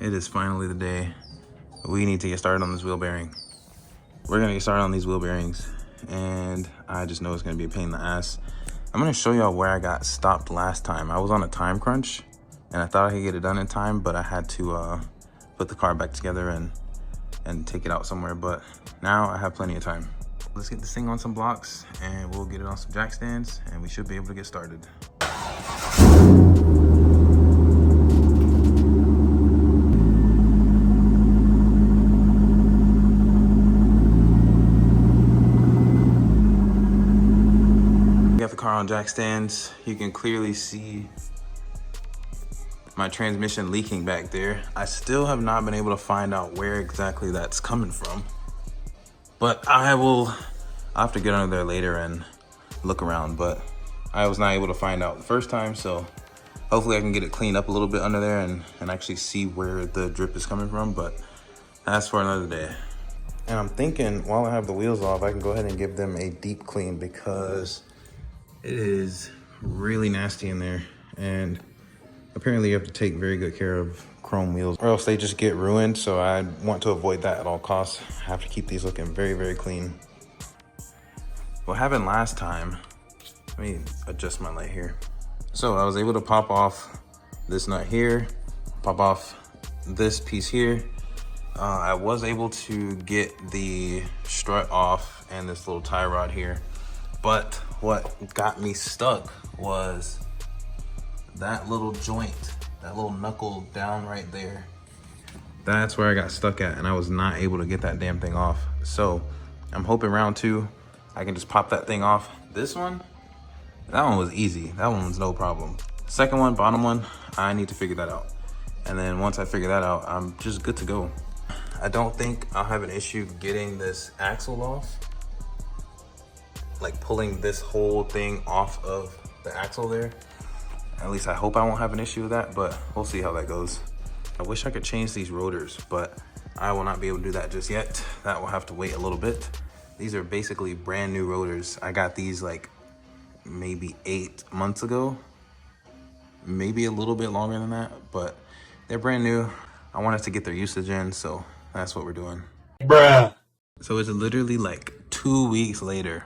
it is finally the day. We need to get started on this wheel bearing. We're gonna get started on these wheel bearings, and I just know it's gonna be a pain in the ass. I'm gonna show y'all where I got stopped last time. I was on a time crunch, and I thought I could get it done in time, but I had to put the car back together and take it out somewhere, but now I have plenty of time. Let's get this thing on some blocks, and we'll get it on some jack stands, and we should be able to get started. Car on jack stands. You can clearly see my transmission leaking back there. I still have not been able to find out where exactly that's coming from, but I'll have to get under there later and look around, but I was not able to find out the first time, so hopefully I can get it cleaned up a little bit under there and actually see where the drip is coming from, but that's for another day. And I'm thinking while I have the wheels off, I can go ahead and give them a deep clean because it is really nasty in there, and apparently you have to take very good care of chrome wheels or else they just get ruined, so I want to avoid that at all costs. I have to keep these looking very, very clean. What happened last time, let me adjust my light here. So I was able to pop off this nut here, pop off this piece here. I was able to get the strut off and this little tie rod here. But what got me stuck was that little joint, that little knuckle down right there. That's where I got stuck at, and I was not able to get that damn thing off. So I'm hoping round two, I can just pop that thing off. This one, that one was easy. That one was no problem. Second one, bottom one, I need to figure that out. And then once I figure that out, I'm just good to go. I don't think I'll have an issue getting this axle off, like pulling this whole thing off of the axle there. At least I hope I won't have an issue with that, but we'll see how that goes. I wish I could change these rotors, but I will not be able to do that just yet. That will have to wait a little bit. These are basically brand new rotors. I got these like maybe 8 months ago, maybe a little bit longer than that, but they're brand new. I wanted to get their usage in, so that's what we're doing. Bruh. So it's literally like 2 weeks later,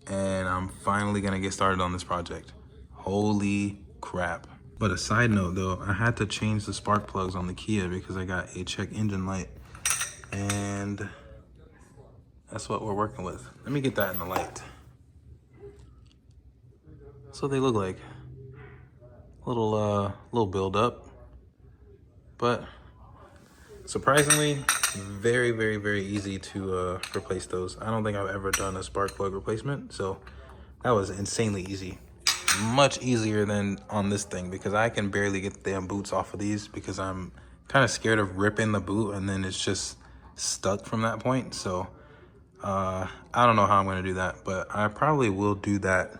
and I'm finally gonna get started on this project. Holy crap. But a side note though, I had to change the spark plugs on the Kia because I got a check engine light, and that's what we're working with. Let me get that in the light. That's what they look like. Little build up, but surprisingly, very, very, very easy to replace those. I don't think I've ever done a spark plug replacement, so that was insanely easy. Much easier than on this thing because I can barely get the damn boots off of these because I'm kind of scared of ripping the boot and then it's just stuck from that point. So I don't know how I'm gonna do that, but I probably will do that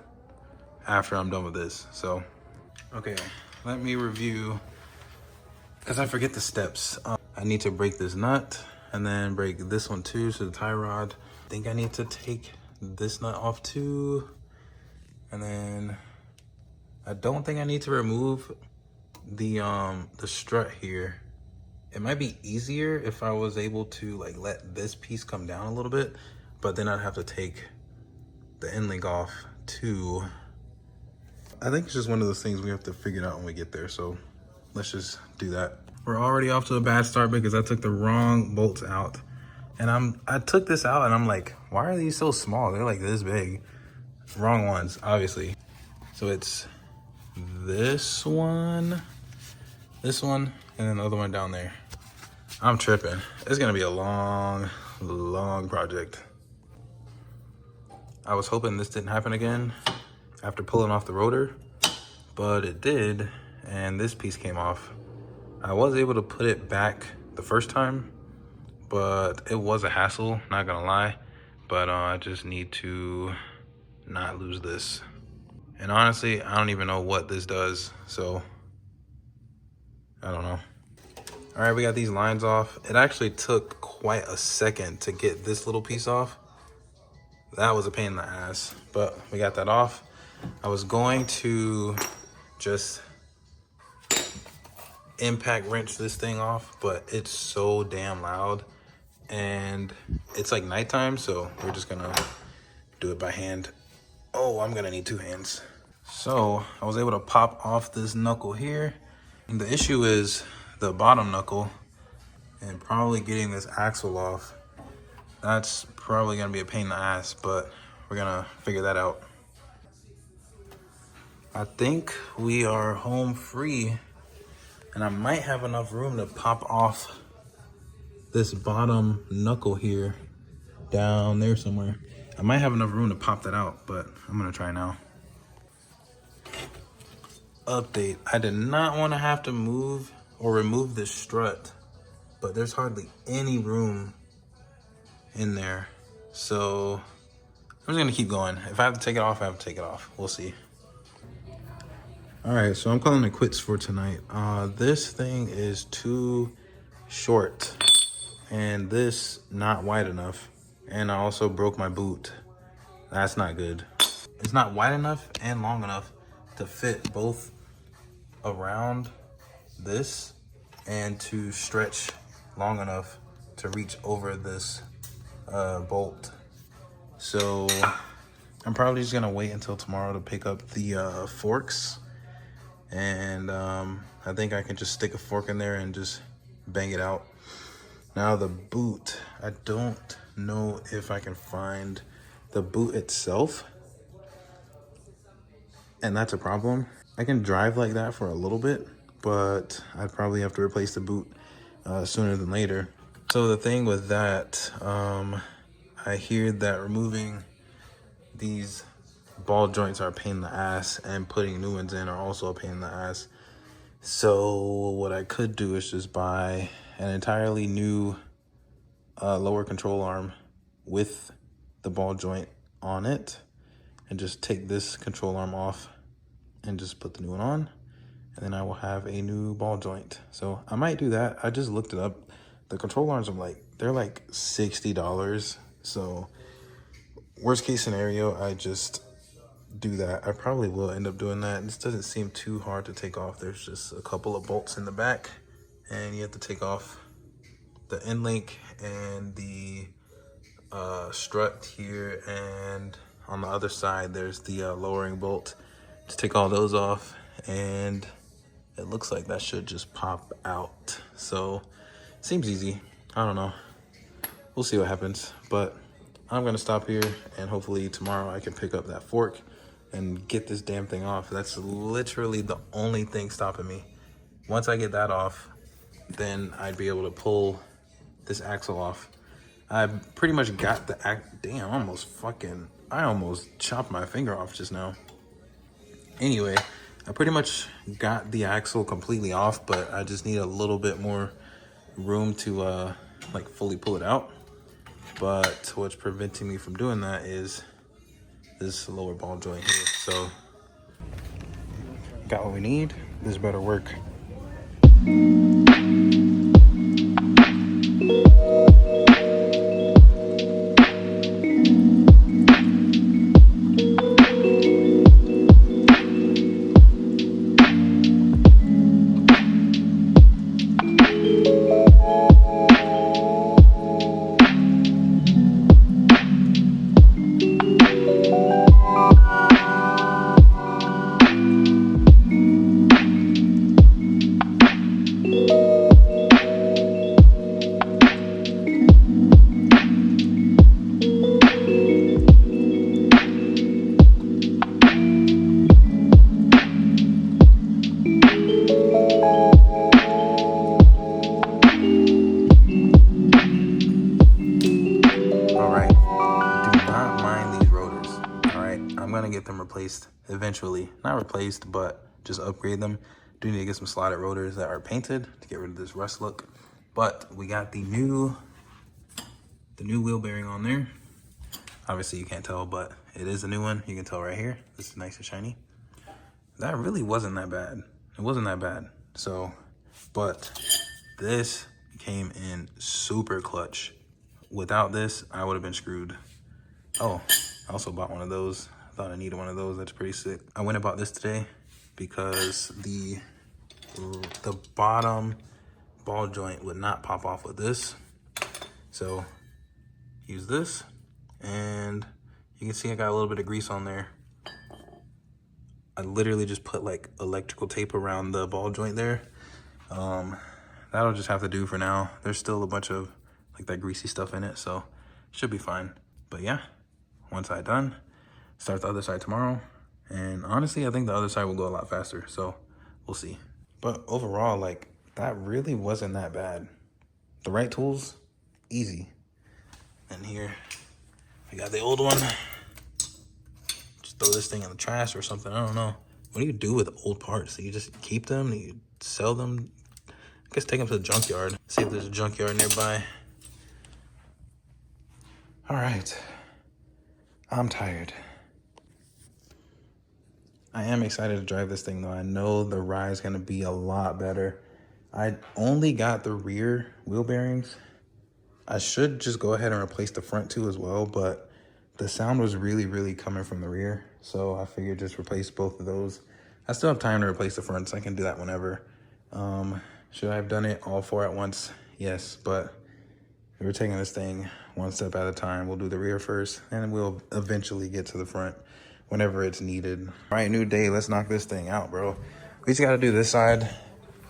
after I'm done with this. So, okay, let me review because I forget the steps. I need to break this nut and then break this one too, so the tie rod. I think I need to take this nut off too. And then I don't think I need to remove the strut here. It might be easier if I was able to like let this piece come down a little bit, but then I'd have to take the end link off too. I think it's just one of those things we have to figure it out when we get there. So let's just do that. We're already off to a bad start because I took the wrong bolts out. And I took this out and I'm like, why are these so small? They're like this big. Wrong ones, obviously. So it's this one, and then the other one down there. I'm tripping. It's gonna be a long, long project. I was hoping this didn't happen again after pulling off the rotor, but it did, and this piece came off. I was able to put it back the first time, but it was a hassle, not gonna lie. But I just need to not lose this. And honestly, I don't even know what this does, so I don't know. All right, we got these lines off. It actually took quite a second to get this little piece off. That was a pain in the ass, but we got that off. I was going to just impact wrench this thing off, but it's so damn loud. And it's like nighttime, so we're just gonna do it by hand. Oh, I'm gonna need 2 hands. So I was able to pop off this knuckle here. And the issue is the bottom knuckle and probably getting this axle off. That's probably gonna be a pain in the ass, but we're gonna figure that out. I think we are home free, and I might have enough room to pop off this bottom knuckle here down there somewhere. I might have enough room to pop that out, but I'm gonna try now. Update, I did not want to have to move or remove this strut, but there's hardly any room in there. So I'm just gonna keep going. If I have to take it off, I have to take it off. We'll see. All right, so I'm calling it quits for tonight. This thing is too short and this not wide enough. And I also broke my boot. That's not good. It's not wide enough and long enough to fit both around this and to stretch long enough to reach over this bolt. So I'm probably just gonna wait until tomorrow to pick up the forks. And I think I can just stick a fork in there and just bang it out. Now the boot, I don't know if I can find the boot itself, and that's a problem. I can drive like that for a little bit, but I'd probably have to replace the boot sooner than later. So the thing with that, I hear that removing these ball joints are a pain in the ass, and putting new ones in are also a pain in the ass. So what I could do is just buy an entirely new lower control arm with the ball joint on it, and just take this control arm off and just put the new one on, and then I will have a new ball joint. So I might do that. I just looked it up. The control arms are they're like $60. So worst case scenario, I just do that. I probably will end up doing that. This doesn't seem too hard to take off. There's just a couple of bolts in the back, and you have to take off the end link and the strut here, and on the other side there's the lowering bolt. Just take all those off, and it looks like that should just pop out. So seems easy. I don't know, we'll see what happens, but I'm gonna stop here, and hopefully tomorrow I can pick up that fork and get this damn thing off. That's literally the only thing stopping me. Once I get that off, then I'd be able to pull this axle off. I pretty much got the damn, I almost chopped my finger off just now. Anyway, I pretty much got the axle completely off, but I just need a little bit more room to like fully pull it out. But what's preventing me from doing that is this lower ball joint here. So got what we need. This better work. Get them replaced eventually. Not replaced, but just upgrade them. Do need to get some slotted rotors that are painted to get rid of this rust look. But we got the new wheel bearing on there. Obviously you can't tell, but it is a new one. You can tell right here. This is nice and shiny. That really wasn't that bad. It wasn't that bad. So, but this came in super clutch. Without this, I would have been screwed. Oh, I also bought one of those. Thought I needed one of those. That's pretty sick. I went and bought this today because the the bottom ball joint would not pop off with this. So use this, and you can see I got a little bit of grease on there. I literally just put like electrical tape around the ball joint there. That'll just have to do for now. There's still a bunch of like that greasy stuff in it, so should be fine. But yeah, once I'm done, start the other side tomorrow. And honestly, I think the other side will go a lot faster, so we'll see. But overall, like, that really wasn't that bad. The right tools, easy. And here, I got the old one. Just throw this thing in the trash or something, I don't know. What do you do with old parts? Do you just keep them? Do you sell them? I guess take them to the junkyard. See if there's a junkyard nearby. All right, I'm tired. I am excited to drive this thing though. I know the ride's gonna be a lot better. I only got the rear wheel bearings. I should just go ahead and replace the front too as well, but the sound was really coming from the rear. So I figured just replace both of those. I still have time to replace the front, so I can do that whenever. Should I have done it all four at once? Yes, but we're taking this thing one step at a time. We'll do the rear first, and we'll eventually get to the front whenever it's needed. All right, new day, let's knock this thing out, bro. We just gotta do this side.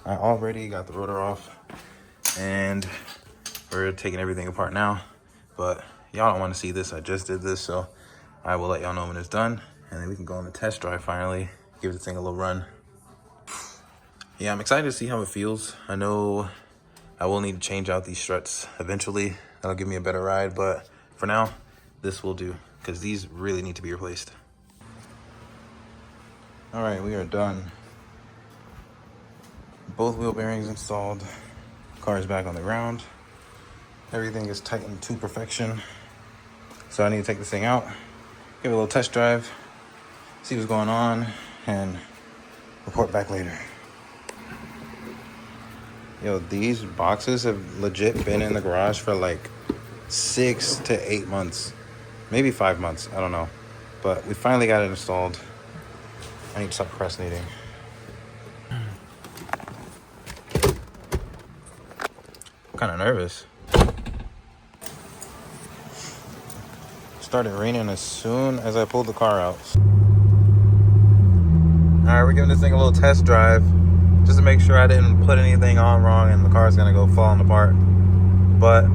I already got the rotor off, and we're taking everything apart now, but y'all don't wanna see this. I just did this, so I will let y'all know when it's done, and then we can go on the test drive finally, give the thing a little run. Yeah, I'm excited to see how it feels. I know I will need to change out these struts eventually. That'll give me a better ride, but for now, this will do, because these really need to be replaced. All right, we are done. Both wheel bearings installed. Car is back on the ground. Everything is tightened to perfection. So I need to take this thing out, give it a little test drive, see what's going on, and report back later. Yo, these boxes have legit been in the garage for like 6 to 8 months, maybe 5 months, I don't know. But we finally got it installed. I need to stop procrastinating. I'm kind of nervous. Started raining as soon as I pulled the car out. All right, we're giving this thing a little test drive just to make sure I didn't put anything on wrong and the car's gonna go falling apart. But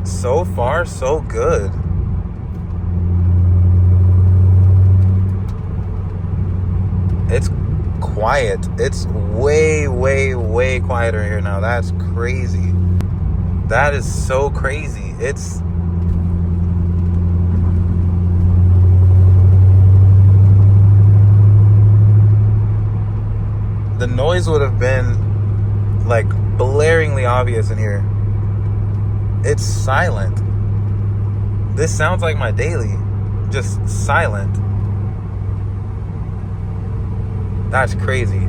so far, so good. It's quiet. It's way quieter here now. That's crazy. That is so crazy. It's the noise would have been like blaringly obvious in here. It's silent. This sounds like my daily, just silent. That's crazy.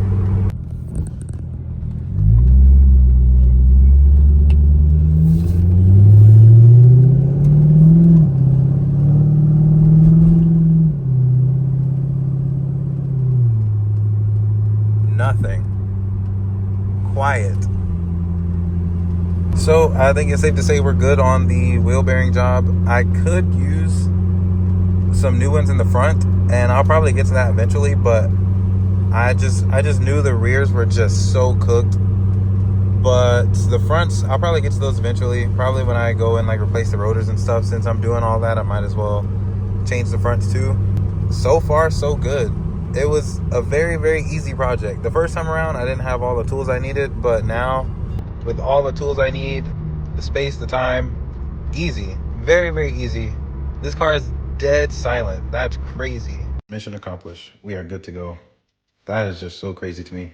Nothing. Quiet. So I think it's safe to say we're good on the wheel bearing job. I could use some new ones in the front, and I'll probably get to that eventually, but I just knew the rears were just so cooked. But the fronts, I'll probably get to those eventually. Probably when I go and like replace the rotors and stuff. Since I'm doing all that, I might as well change the fronts too. So far, so good. It was a very easy project. The first time around, I didn't have all the tools I needed, but now with all the tools I need, the space, the time, easy. Very easy. This car is dead silent. That's crazy. Mission accomplished. We are good to go. That is just so crazy to me.